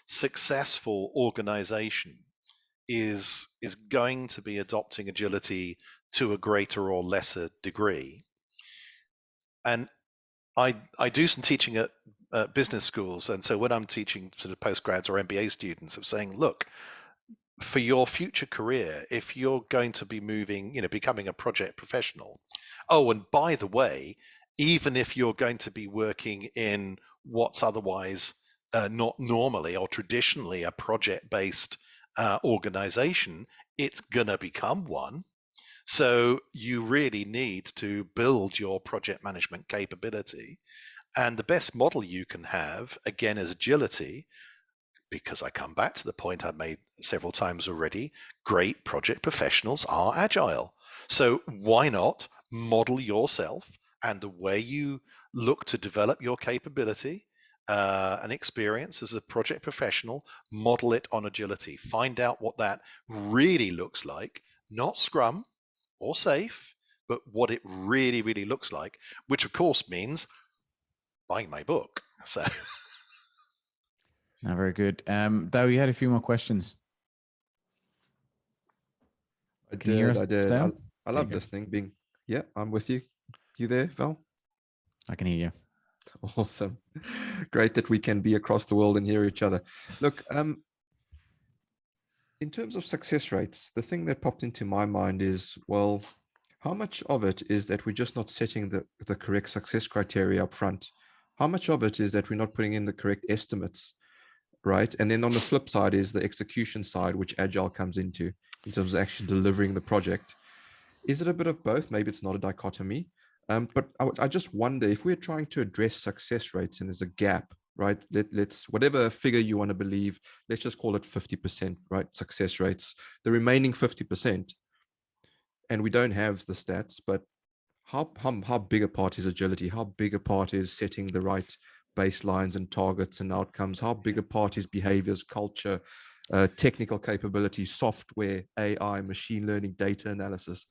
successful organization is going to be adopting agility to a greater or lesser degree. And I do some teaching at business schools, and so when I'm teaching sort of postgrads or MBA students, I'm saying, look, for your future career, if you're going to be becoming a project professional, oh, and by the way, even if you're going to be working in what's otherwise not normally or traditionally a project-based organization, it's gonna become one. So you really need to build your project management capability. And the best model you can have, again, is agility, because I come back to the point I've made several times already, great project professionals are agile. So why not model yourself and the way you look to develop your capability and experience as a project professional, model it on agility. Find out what that really looks like, not Scrum or SAFe, but what it really, really looks like, which of course means buying my book. So very good. Though you had a few more questions. I did. I love Okay. listening. Yeah, I'm with you. You there, Val? I can hear you. Awesome. Great that we can be across the world and hear each other. Look, in terms of success rates, the thing that popped into my mind is, well, how much of it is that we're just not setting the correct success criteria up front? How much of it is that we're not putting in the correct estimates, right? And then on the flip side is the execution side, which Agile comes into in terms of actually delivering the project. Is it a bit of both? Maybe it's not a dichotomy. But I just wonder if we're trying to address success rates and there's a gap, right? Let's whatever figure you want to believe, let's just call it 50%, right? Success rates. The remaining 50%, and we don't have the stats, but how big a part is agility? How big a part is setting the right baselines and targets and outcomes? How big a part is behaviors, culture, technical capabilities, software, AI, machine learning, data analysis?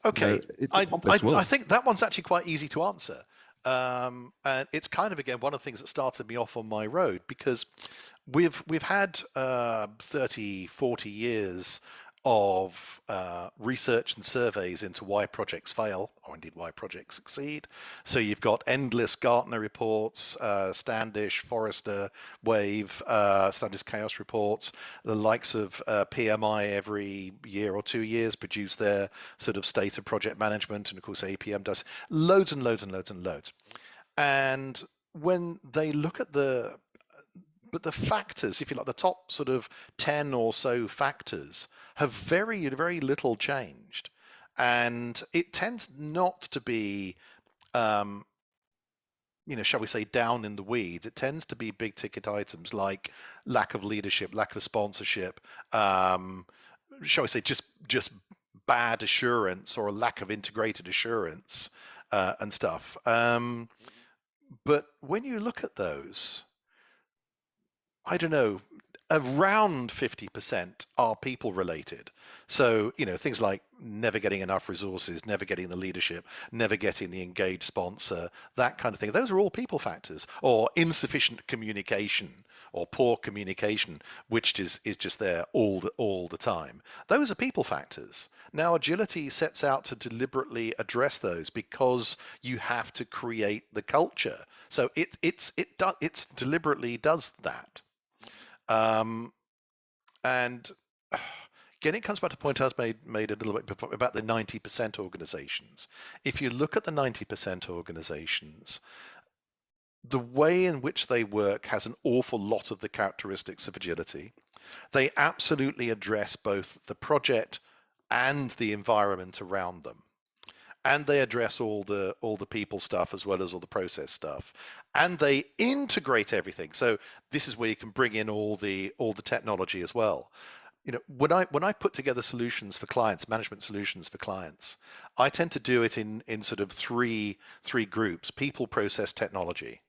Okay, it's a complex world. I think that one's actually quite easy to answer. And it's kind of, again, one of the things that started me off on my road, because we've had 30, 40 years of research and surveys into why projects fail, or indeed why projects succeed. So you've got endless Gartner reports, Standish, Forrester, Wave, Standish Chaos reports. The likes of PMI every year or 2 years produce their sort of state of project management, and of course APM does loads and loads and loads and loads. And when they look at the factors, if you like, the top sort of 10 or so factors have very, very little changed. And it tends not to be, shall we say, down in the weeds. It tends to be big ticket items like lack of leadership, lack of sponsorship, shall we say, just bad assurance or a lack of integrated assurance and stuff. But when you look at those, I don't know, around 50% are people related. So, things like never getting enough resources, never getting the leadership, never getting the engaged sponsor, that kind of thing. Those are all people factors, or insufficient communication or poor communication, which is just there all the time. Those are people factors. Now, agility sets out to deliberately address those because you have to create the culture. So it deliberately does that. And again, it comes back to the point I was made a little bit before about the 90% organizations. If you look at the 90% organizations, the way in which they work has an awful lot of the characteristics of agility. They absolutely address both the project and the environment around them. And they address all the people stuff as well as all the process stuff, and they integrate everything. So this is where you can bring in all the technology as well. When I put together solutions for clients, management solutions for clients, I tend to do it in sort of three groups: people, process, technology,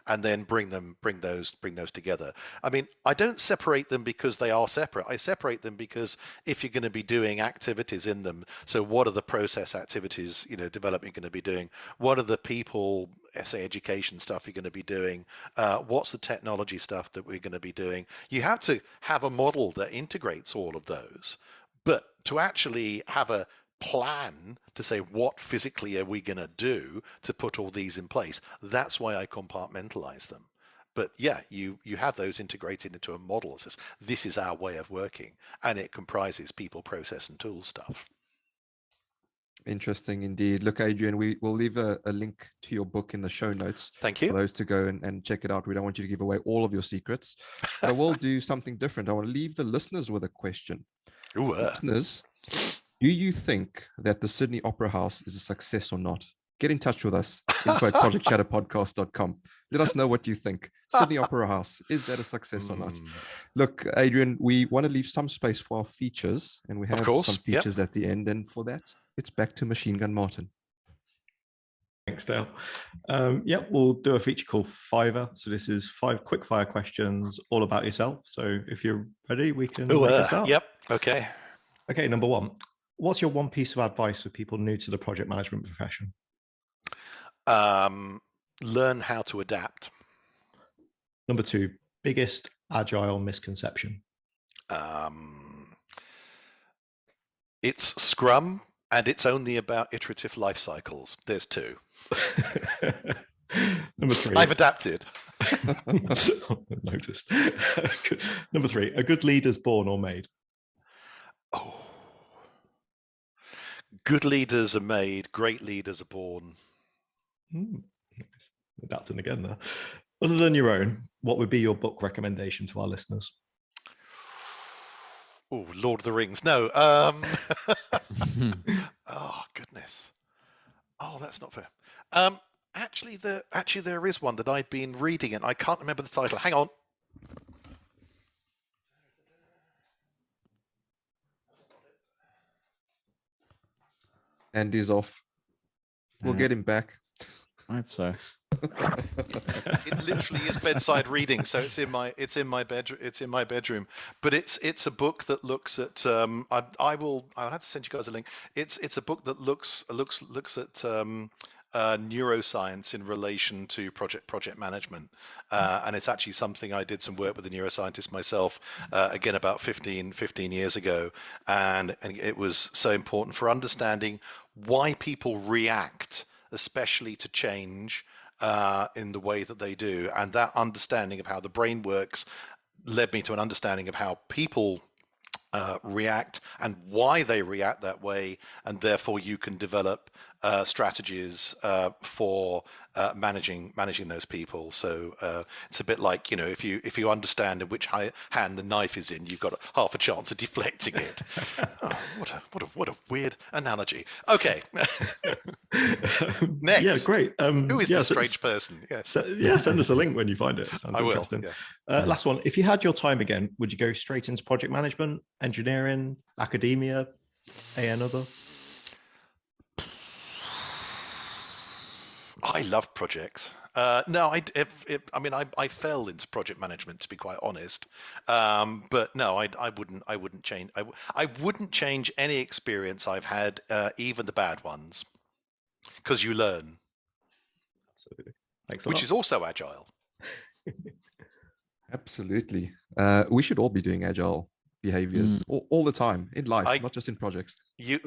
and then bring those together. I mean, I don't separate them because they are separate. I separate them because if you're going to be doing activities in them, so what are the process activities, development you're going to be doing? What are the people, say, education stuff you're going to be doing? What's the technology stuff that we're going to be doing? You have to have a model that integrates all of those. But to actually have a plan to say what physically are we going to do to put all these in place, that's why I compartmentalize them. But yeah, you have those integrated into a model that says this is our way of working, and it comprises people, process, and tool stuff. Interesting indeed. Look, Adrian, we will leave a link to your book in the show notes. Thank you. For those to go and check it out. We don't want you to give away all of your secrets. But I will do something different. I want to leave the listeners with a question. Ooh, Listeners, do you think that the Sydney Opera House is a success or not? Get in touch with us, info@projectchatterpodcast.com. Let us know what you think. Sydney Opera House, is that a success or not? Look, Adrian, we want to leave some space for our features, and we have some features at the end. And for that, it's back to Machine Gun Martin. Thanks, Dale. We'll do a feature called Fiverr. So this is 5 quick-fire questions all about yourself. So if you're ready, we can make a start. Yep. Okay. Okay, number 1. What's your one piece of advice for people new to the project management profession? Learn how to adapt. Number 2, biggest agile misconception. It's Scrum, and it's only about iterative life cycles. There's 2. Number 3. I've adapted. Noticed. Number 3, a good leader's born or made. Oh. Good leaders are made, great leaders are born. Adapting again there. Other than your own, what would be your book recommendation to our listeners? Oh, Lord of the Rings. No. Oh, goodness. Oh, that's not fair. Actually, there is one that I've been reading, and I can't remember the title. Hang on. Andy's off. We'll get him back. I hope so. It literally is bedside reading, so it's in my bedroom. But it's a book that looks at I'll have to send you guys a link. It's a book that looks at neuroscience in relation to project management, and it's actually something I did some work with a neuroscientist myself, again about 15 years ago, and it was so important for understanding why people react, especially to change, in the way that they do, and that understanding of how the brain works led me to an understanding of how people react and why they react that way, and therefore you can develop strategies for managing those people. So it's a bit like, if you understand in which hand the knife is in, you've got half a chance of deflecting it. Oh, what a weird analogy. Okay. Next. Yeah, great. Who is this strange person? Yes. Send us a link when you find it. Sounds I will. Interesting. Yes. Last one. If you had your time again, would you go straight into project management, engineering, academia, another? I love projects. No, I fell into project management, to be quite honest. But no, I wouldn't change. I wouldn't change any experience I've had, even the bad ones, because you learn. Absolutely. Thanks a lot. Which is also agile. Absolutely. We should all be doing agile behaviors all the time in life, not just in projects. You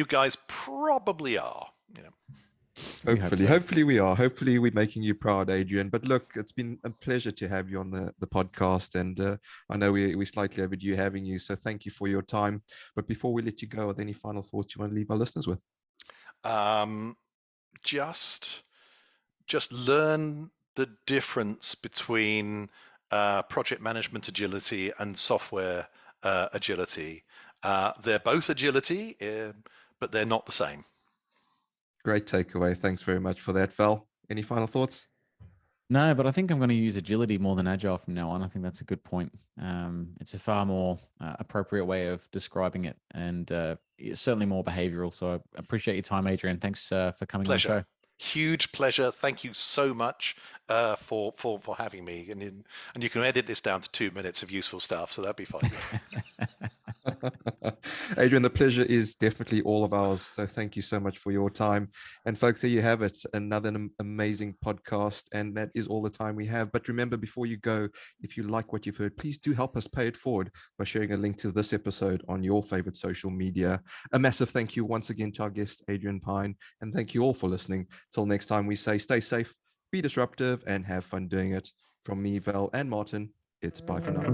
guys probably are. Hopefully we are. Hopefully we're making you proud, Adrian. But look, it's been a pleasure to have you on the podcast, and I know we slightly overdue having you, so thank you for your time. But before we let you go, are there any final thoughts you want to leave our listeners with? Just learn the difference between project management agility and software agility. They're both agility, but they're not the same. Great takeaway. Thanks very much for that, Val. Any final thoughts? No, but I think I'm going to use agility more than agile from now on. I think that's a good point. It's a far more appropriate way of describing it, and it's certainly more behavioral. So I appreciate your time, Adrian. Thanks for coming on the show. Huge pleasure. Thank you so much for having me. And you can edit this down to 2 minutes of useful stuff, so that'd be fine. Adrian, the pleasure is definitely all of ours. So thank you so much for your time. And folks, there you have it. Another amazing podcast. And that is all the time we have. But remember, before you go, if you like what you've heard, please do help us pay it forward by sharing a link to this episode on your favorite social media. A massive thank you once again to our guest, Adrian Pyne. And thank you all for listening. Till next time, we say stay safe, be disruptive, and have fun doing it. From me, Val, and Martin, it's bye for now.